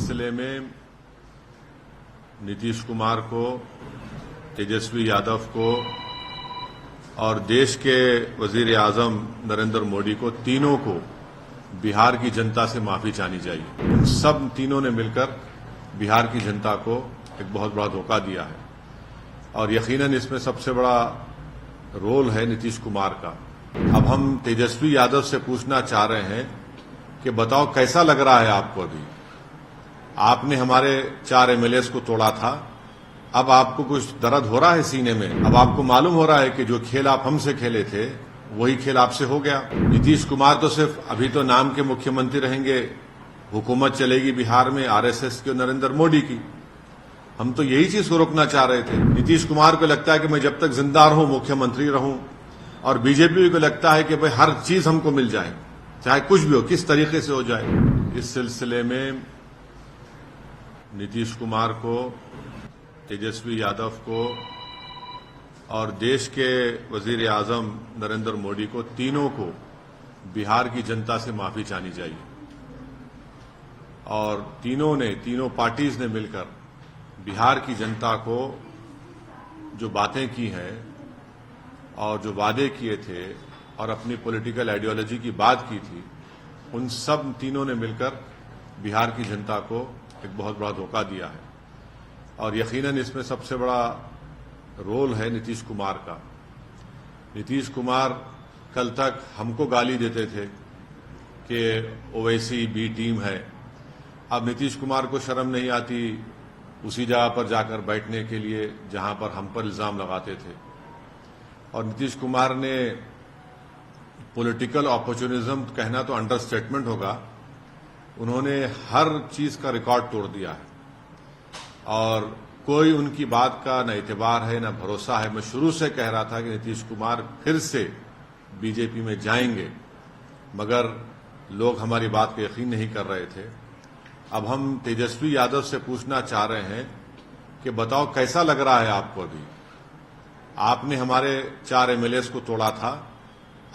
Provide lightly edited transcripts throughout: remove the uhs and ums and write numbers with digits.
सिलसिले में नीतीश कुमार को, तेजस्वी यादव को और देश के वजीर आजम नरेंद्र मोदी को, तीनों को बिहार की जनता से माफी चाहनी चाहिए। इन सब तीनों ने मिलकर बिहार की जनता को एक बहुत बड़ा धोखा दिया है और यकीनन इसमें सबसे बड़ा रोल है नीतीश कुमार का। अब हम तेजस्वी यादव से पूछना चाह रहे हैं कि बताओ कैसा लग रहा है आपको? अभी आपने हमारे 4 एमएलए को तोड़ा था, अब आपको कुछ दर्द हो रहा है सीने में? अब आपको मालूम हो रहा है कि जो खेल आप हमसे खेले थे वही खेल आपसे हो गया? नीतीश कुमार तो सिर्फ अभी तो नाम के मुख्यमंत्री रहेंगे, हुकूमत चलेगी बिहार में आरएसएस की और नरेंद्र मोदी की। हम तो यही चीज को रोकना चाह रहे थे। नीतीश कुमार को लगता है कि मैं जब तक जिंदा रहूं मुख्यमंत्री रहूं, और बीजेपी को लगता है कि भाई हर चीज हमको मिल जाए, चाहे कुछ भी हो, किस तरीके से हो जाए। इस सिलसिले में नीतीश कुमार को, तेजस्वी यादव को और देश के वजीर आजम नरेंद्र मोदी को, तीनों को बिहार की जनता से माफी चाहनी चाहिए। और तीनों पार्टीज ने मिलकर बिहार की जनता को जो बातें की हैं और जो वादे किए थे और अपनी पॉलिटिकल आइडियोलॉजी की बात की थी, उन सब तीनों ने मिलकर बिहार की जनता को एक बहुत बड़ा धोखा दिया है और यकीनन इसमें सबसे बड़ा रोल है नीतीश कुमार का। नीतीश कुमार कल तक हमको गाली देते थे कि ओवैसी बी टीम है। अब नीतीश कुमार को शर्म नहीं आती उसी जगह पर जाकर बैठने के लिए जहां पर हम पर इल्जाम लगाते थे। और नीतीश कुमार ने पॉलिटिकल अपॉर्चुनिज्म कहना तो अंडरस्टेटमेंट होगा, उन्होंने हर चीज का रिकॉर्ड तोड़ दिया है और कोई उनकी बात का न एतबार है न भरोसा है। मैं शुरू से कह रहा था कि नीतीश कुमार फिर से बीजेपी में जाएंगे, मगर लोग हमारी बात को यकीन नहीं कर रहे थे। अब हम तेजस्वी यादव से पूछना चाह रहे हैं कि बताओ कैसा लग रहा है आपको? अभी आपने हमारे 4 एमएलए को तोड़ा था,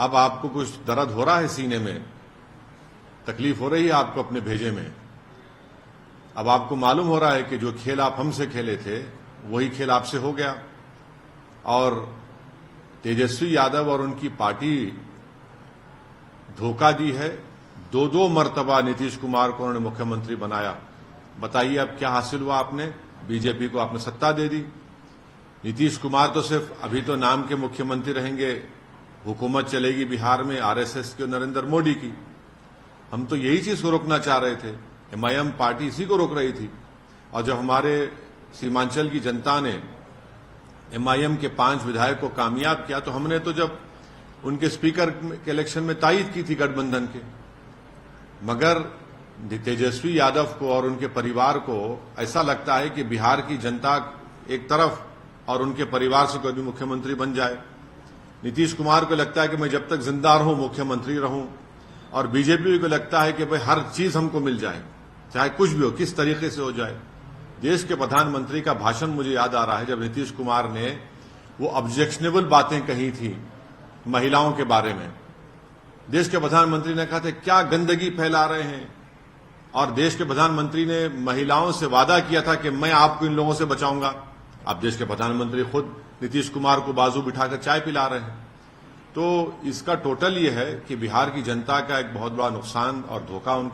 अब आपको कुछ दर्द हो रहा है सीने में? तकलीफ हो रही है आपको अपने भेजे में? अब आपको मालूम हो रहा है कि जो खेल आप हमसे खेले थे वही खेल आपसे हो गया? और तेजस्वी यादव और उनकी पार्टी धोखा दी है। 2 मर्तबा नीतीश कुमार को उन्होंने मुख्यमंत्री बनाया। बताइए अब क्या हासिल हुआ? आपने बीजेपी को आपने सत्ता दे दी। नीतीश कुमार तो सिर्फ अभी तो नाम के मुख्यमंत्री रहेंगे, हुकूमत चलेगी बिहार में आरएसएस की और नरेंद्र मोदी की। हम तो यही चीज को रोकना चाह रहे थे। एमआईएम पार्टी इसी को रोक रही थी। और जब हमारे सीमांचल की जनता ने एमआईएम के 5 विधायक को कामयाब किया तो हमने तो जब उनके स्पीकर के इलेक्शन में तायद की थी गठबंधन के। मगर तेजस्वी यादव को और उनके परिवार को ऐसा लगता है कि बिहार की जनता एक तरफ और उनके परिवार से कोई भी मुख्यमंत्री बन जाए। नीतीश कुमार को लगता है कि मैं जब तक जिंदा रहूं मुख्यमंत्री रहूं, और बीजेपी को लगता है कि भाई हर चीज हमको मिल जाए, चाहे कुछ भी हो, किस तरीके से हो जाए। देश के प्रधानमंत्री का भाषण मुझे याद आ रहा है जब नीतीश कुमार ने वो ऑब्जेक्शनेबल बातें कही थी महिलाओं के बारे में। देश के प्रधानमंत्री ने कहा था क्या गंदगी फैला रहे हैं, और देश के प्रधानमंत्री ने महिलाओं से वादा किया था कि मैं आपको इन लोगों से बचाऊंगा। अब देश के प्रधानमंत्री खुद नीतीश कुमार को बाजू बिठाकर चाय पिला रहे हैं। तो इसका टोटल ये है कि बिहार की जनता का एक बहुत बड़ा नुकसान और धोखा